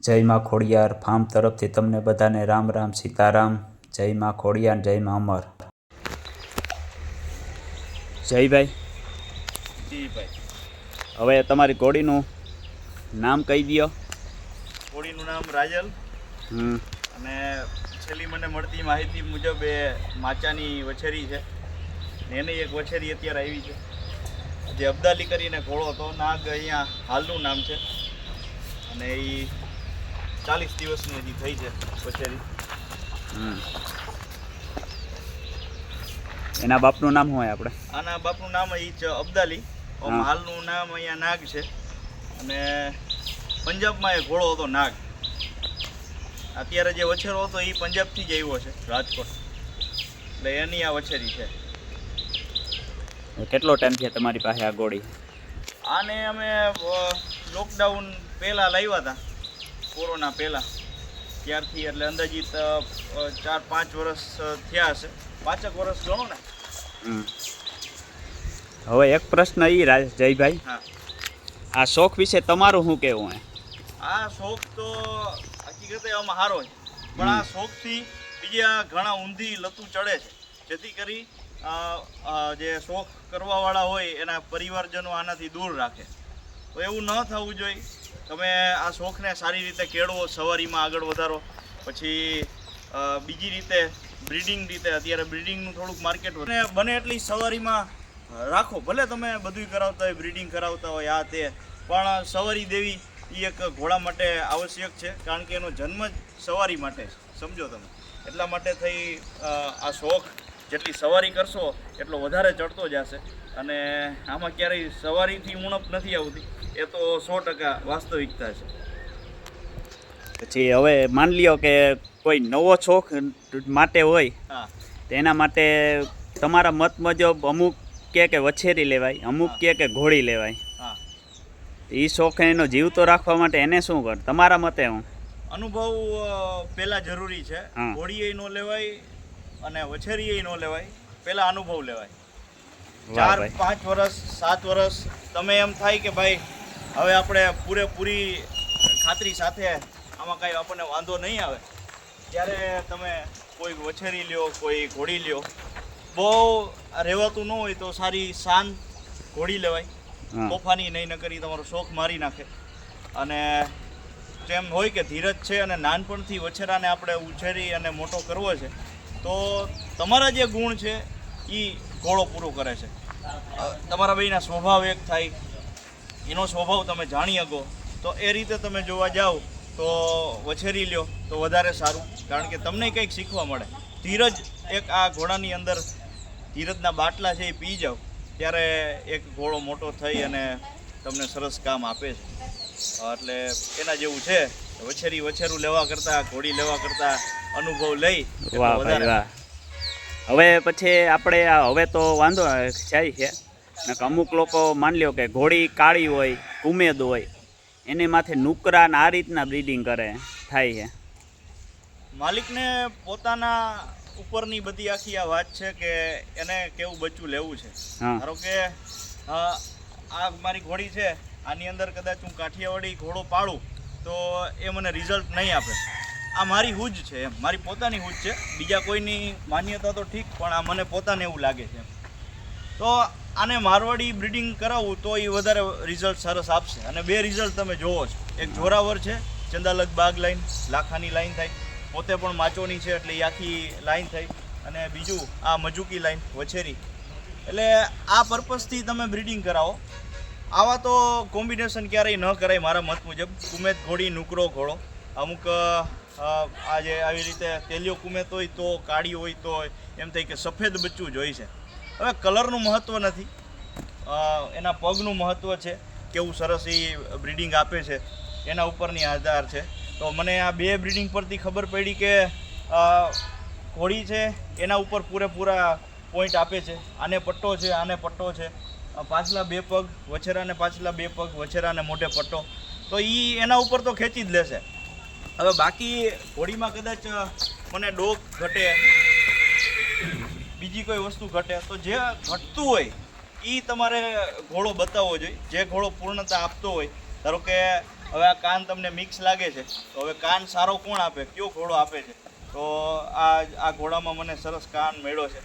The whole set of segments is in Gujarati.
જય માં ખોડિયાર ફાર્મ તરફથી તમને બધાને રામ રામ સીતારામ. જય માં ખોડિયાર, જય માં અમર. જયભાઈ, જી ભાઈ, હવે તમારી ઘોડીનું નામ કહી દો. ઘોડીનું નામ રાજલ. અને છેલ્લી મને મળતી માહિતી મુજબ એ માચાની વછેરી છે ને એની એક વછેરી અત્યારે આવી છે જે અબદાલી કરીને ઘોડો હતો. નાગ અહીંયા હાલનું નામ છે અને એ 40 દિવસની હજી થઈ છે વછેરી. એના બાપનું નામ શું હોય આપણે? આના બાપનું નામ એ છે અબદાલી. હાલનું નામ અહીંયા નાગ છે અને પંજાબમાં એ ઘોડો હતો નાગ. અત્યારે જે વછેરો હતો એ પંજાબથી જ આવ્યો છે, રાજકોટ. એટલે એની આ વછેરી છે. કેટલો ટાઈમ છે તમારી પાસે આ ઘોડી? આને અમે લોકડાઉન પહેલાં લાવ્યા હતા, કોરોના પહેલાં. ત્યારથી એટલે અંદાજિત 4-5 વર્ષ થયા હશે. 5 વર્ષ ગણો ને. હવે એક પ્રશ્ન એ જયભાઈ, હા, આ શોખ વિશે તમારું શું કહેવું હે? આ શોખ તો હકીકતે આમાં સારો છે, પણ આ શોખથી બીજા ઘણા ઊંધી લતું ચડે છે, જેથી કરી જે શોખ કરવાવાળા હોય એના પરિવારજનો આનાથી દૂર રાખે. તો એવું ન થવું જોઈએ. તમે આ શોખને સારી રીતે કેળવો, સવારીમાં આગળ વધારો. પછી બીજી રીતે બ્રીડિંગ રીતે, અત્યારે બ્રીડિંગનું થોડુંક માર્કેટ બને એટલી સવારીમાં રાખો. ભલે તમે બધું કરાવતા હોય, બ્રીડિંગ કરાવતા હોય, આ તે, પણ સવારી દેવી એ એક ઘોડા માટે આવશ્યક છે, કારણ કે એનો જન્મ જ સવારી માટે છે, સમજો તમે. એટલા માટે થઈ આ શોખ જેટલી સવારી કરશો એટલો વધારે ચડતો જશે. અને આમાં ક્યારેય સવારીથી ઉણપ નથી આવતી, એ તો 100% વાસ્તવિકતા છે. પછી હવે માન લ્યો કે કોઈ નવો શોખ માટે હોય, હા, તેના માટે તમારા મત મુજબ અમુક કે વછેરી લેવાય, અમુક કે ઘોડી લેવાય. હા, એ શોખ એનો જીવતો રાખવા માટે એને શું કર? તમારા મતે હું અનુભવ પહેલાં જરૂરી છે. ઘોડીએ ન લેવાય અને વછેરીએ ન લેવાય, પહેલાં અનુભવ લેવાય. 4-5 વર્ષ 7 વર્ષ તમે એમ થાય કે ભાઈ હવે આપણે પૂરેપૂરી ખાતરી સાથે આમાં કાંઈ આપણને વાંધો નહીં આવે, ત્યારે તમે કોઈ વછેરી લ્યો, કોઈ ઘોડી લ્યો. બહુ રહેવાતું ન હોય તો સારી શાન ઘોડી લેવાય, તોફાની નહીં, ન કરી તમારો શોખ મારી નાખે. અને જેમ હોય કે ધીરજ છે અને નાનપણથી વછેરાને આપણે ઉછેરી અને મોટો કરવો છે, તો તમારા જે ગુણ છે એ ઘોડો પૂરો કરે છે. તમારા બેયના સ્વભાવ એક થાય, એનો સ્વભાવ તમે જાણી શકો. તો એ રીતે તમે જોવા જાઓ તો વછેરી લ્યો તો વધારે સારું, કારણ કે તમને કંઈક શીખવા મળે. ધીરજ એક આ ઘોડાની અંદર ધીરજના બાટલા છે એ પી જાઓ, ત્યારે એક ઘોડો મોટો થઈ અને તમને સરસ કામ આપે છે. એટલે એના જેવું છે. વછેરું લેવા કરતાં, ઘોડી લેવા કરતાં અનુભવ લઈ. વાહ ભાઈ વાહ. હવે પછી આપણે હવે તો વાંધો જાય છે ને, અમુક લોકો માન લ્યો કે ઘોડી કાળી હોય, ઉમેદ હોય, એની માથે નુકરા ને આ રીતના બ્રીડિંગ કરે થાય છે. માલિકને પોતાના ઉપરની બધી આખી આ વાત છે કે એને કેવું બચ્ચું લેવું છે. ધારો કે આ મારી ઘોડી છે, આની અંદર કદાચ હું કાઠિયાવાડી ઘોડો પાડું તો એ મને રિઝલ્ટ નહીં આપે. આ મારી હુજ છે, એમ મારી પોતાની હુજ છે. બીજા કોઈની માન્યતા તો ઠીક, પણ આ મને પોતાને એવું લાગે છે. તો આને મારવાડી બ્રીડિંગ કરાવવું તો એ વધારે રિઝલ્ટ સરસ આપશે. અને 2 રિઝલ્ટ તમે જોવો છો. એક જોરાવર છે, ચંદાલક બાગ લાઈન, લાખાની લાઈન થાય, પોતે પણ માચોની છે એટલે એ આખી લાઈન થઈ. અને બીજું આ મજુકી લાઈન વછેરી. એટલે આ પર્પઝથી તમે બ્રીડિંગ કરાવો. આવા તો કોમ્બિનેશન ક્યારેય ન કરાય મારા મત મુજબ. કુમેત ઘોડી, નુકરો ઘોડો. અમુક આજે આવી રીતે તેલિયો કુમેત હોય તો, કાળી હોય તો એમ થાય કે સફેદ બચ્ચું જોઈ છે. હવે કલરનું મહત્ત્વ નથી, એના પગનું મહત્ત્વ છે. કેવું સરસ એ બ્રીડિંગ આપે છે એના ઉપરની આધાર છે. તો મને આ 2 બ્રીડિંગ પરથી ખબર પડી કે ઘોડી છે એના ઉપર પૂરેપૂરા પોઈન્ટ આપે છે. આને પટ્ટો છે, આને પટ્ટો છે, પાછલા 2 પગ વછેરાને, પાછલા 2 પગ વછેરાને, મોઢે પટ્ટો. તો એ એના ઉપર તો ખેંચી જ લેશે. હવે બાકી ઘોડીમાં કદાચ મને ડોક ઘટે, બીજી કોઈ વસ્તુ ઘટે, તો જે ઘટતું હોય એ તમારે ઘોડો બતાવવો જોઈએ. જે ઘોડો પૂર્ણતા આપતો હોય, ધારો કે હવે આ કાન તમને મિક્સ લાગે છે, તો હવે કાન સારો કોણ આપે, કયો ઘોડો આપે છે? તો આ ઘોડામાં મને સરસ કાન મળ્યો છે.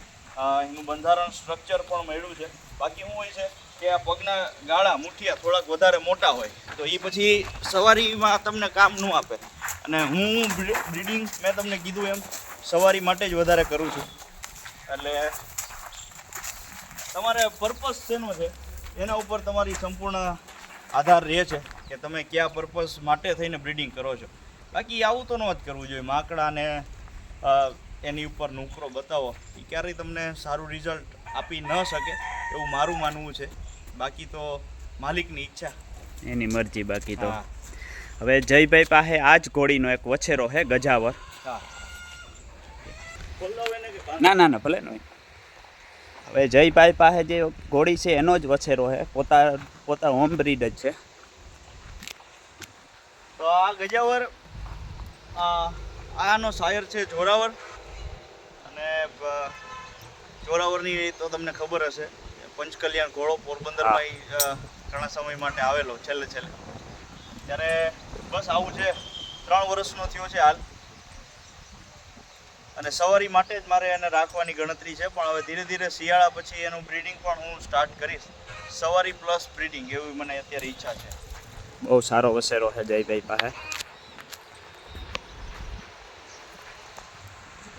એનું બંધારણ સ્ટ્રક્ચર પણ મળ્યું છે. બાકી શું હોય છે કે આ પગના ગાળા મુઠિયા થોડાક વધારે મોટા હોય તો એ પછી સવારીમાં તમને કામ ન આપે. અને હું બ્રીડિંગ મેં તમને કીધું એમ સવારી માટે જ વધારે કરું છું. એટલે તમારે પર્પઝ શેનો છે એના ઉપર તમારી સંપૂર્ણ આધાર રહે છે કે તમે કયા પર્પઝ માટે થઈને બ્રીડિંગ કરો છો. બાકી આવું તો ન જ કરવું જોઈએ. માકડાને એની ઉપર નુકરો બતાવો એ ક્યારેય તમને સારું રિઝલ્ટ આપી ન શકે એવું મારું માનવું છે. બાકી તો માલિકની ઈચ્છા, એની મરજી. બાકી તો હવે જયભાઈ પાસે આ જ ઘોડીનો એક વછેરો છે ગજાવર. હા, ના ના ના ભલે નહીં. હવે જયભાઈ પાસે જે ઘોડી છે એનો જ વછેરો છે, પોતા હોમ બ્રીડ જ છે. તો આ ગજાવર આનો શાયર છે જોરાવર. અને જોરાવરની તો તમને ખબર હશે, પંચકલ્યાણ ઘોડો પોરબંદરમાં ઘણા સમય માટે આવેલો છેલ્લે ત્યારે. બસ આવું છે, 3 વર્ષનો થયો છે હાલ. અને સવારી માટે જ મારે એને રાખવાની ગણતરી છે. પણ હવે ધીરે ધીરે શિયાળા પછી એનું બ્રીડિંગ પણ હું સ્ટાર્ટ કરીશ. સવારી પ્લસ બ્રીડિંગ એવી મને અત્યારે ઈચ્છા છે. બહુ સારો વસેરો છે જયભાઈ પાસે.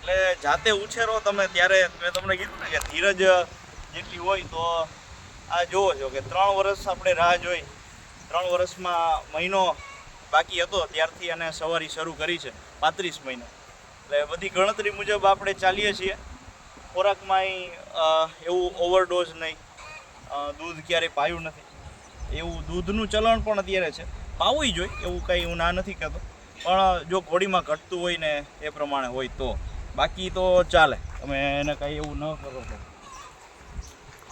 એટલે જાતે ઉછેરો તમે ત્યારે મેં તમને કીધું ને કે ધીરજ જેટલી હોય તો આ જોવો છો કે 3 વર્ષ આપણે રાહ જોઈ. 3 વર્ષમાં મહિનો બાકી હતો ત્યારથી એને સવારી શરૂ કરી છે, 35 મહિના. એટલે બધી ગણતરી મુજબ આપણે ચાલીએ છીએ. ખોરાકમાં એવું ઓવરડોઝ નહીં, દૂધ ક્યારેય પાયું નથી. એવું દૂધનું ચલણ પણ અત્યારે છે, પાવું જોઈએ એવું કંઈ હું ના નથી કહેતો. પણ જો ઘોડીમાં ઘટતું હોય ને એ પ્રમાણે હોય તો, બાકી તો ચાલે. તમે એને કંઈ એવું ન કરો તો.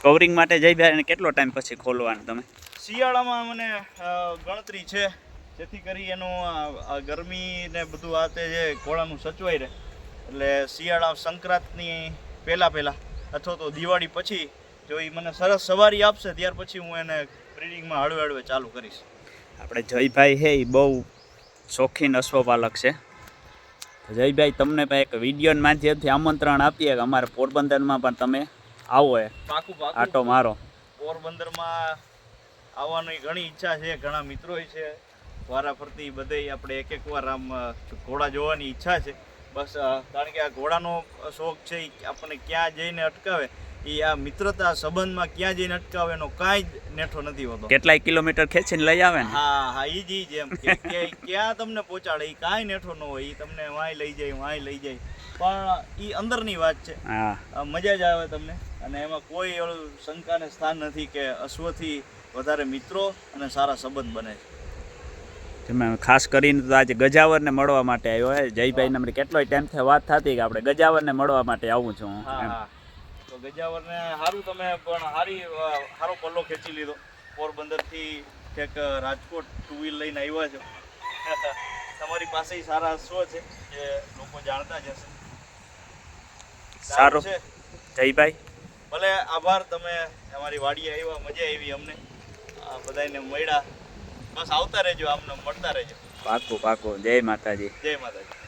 કવરિંગ માટે જયભાઈ કેટલો ટાઈમ પછી ખોલવાનું તમે? શિયાળામાં મને ગણતરી છે, જેથી કરી એનું ગરમી ને બધું આ તે જે ઘોડાનું સચવાઈ રહે. એટલે શિયાળા સંક્રાંતની પહેલાં અથવા તો દિવાળી પછી જો એ મને સરસ સવારી આપશે ત્યાર પછી હું એને બ્રીડિંગમાં હળવે ચાલુ કરીશ. આપણે જયભાઈ છે એ બહુ શોખીન અશ્વપાલક છે. જયભાઈ તમને પણ એક વિડીયોના માધ્યમથી આમંત્રણ આપીએ કે અમારે પોરબંદરમાં પણ તમે આવો. પાકું આટો મારો. પોરબંદરમાં આવવાની ઘણી ઈચ્છા છે, ઘણા મિત્રો છે. વારા ફરતી બધે આપણે એક વાર આમ ઘોડા જોવાની ઈચ્છા છે. બસ કારણ કે આ ઘોડાનો શોખ છે એ આપણને ક્યાં જઈને અટકાવે, એ આ મિત્રતા સંબંધમાં ક્યાં જઈને અટકાવે એનો કાંઈ જ નેઠો નથી હોતો. કેટલાય કિલોમીટર ખેંચીને લઈ આવે ને. હા એ જ એમ કે ક્યાં તમને પહોંચાડે એ કાંઈ નેઠો ન હોય. એ તમને વાંય લઈ જાય પણ એ અંદરની વાત છે. મજા જ આવે તમને. અને એમાં કોઈ એવું શંકાને સ્થાન નથી કે અશ્વથી વધારે મિત્રો અને સારા સંબંધ બને છે. ખાસ કરીને તો આજે ગજાવરને મળવા માટે આવ્યો હે. જયભાઈને અમારી કેટલોય ટાઈમથી વાત થતી કે આપણે ગજાવરને મળવા માટે આવું છું. હા તો ગજાવરને સારું, તમે પણ સારો પલ્લો ખેંચી લીધો. પોરબંદરથી ઠેક રાજકોટ 2 વ્હીલ લઈને આવ્યા છો. તમારી પાસે સારા અશ્વ છે જે લોકો જાણતા જ હશે. સારું છે જયભાઈ. ભલે આભાર, તમે અમારી વાડીએ આવ્યા, મજા આવી અમને. બધાને મળ્યા. બસ આવતા રહેજો, આમને મળતા રહેજો. પાકું. જય માતાજી. જય માતાજી.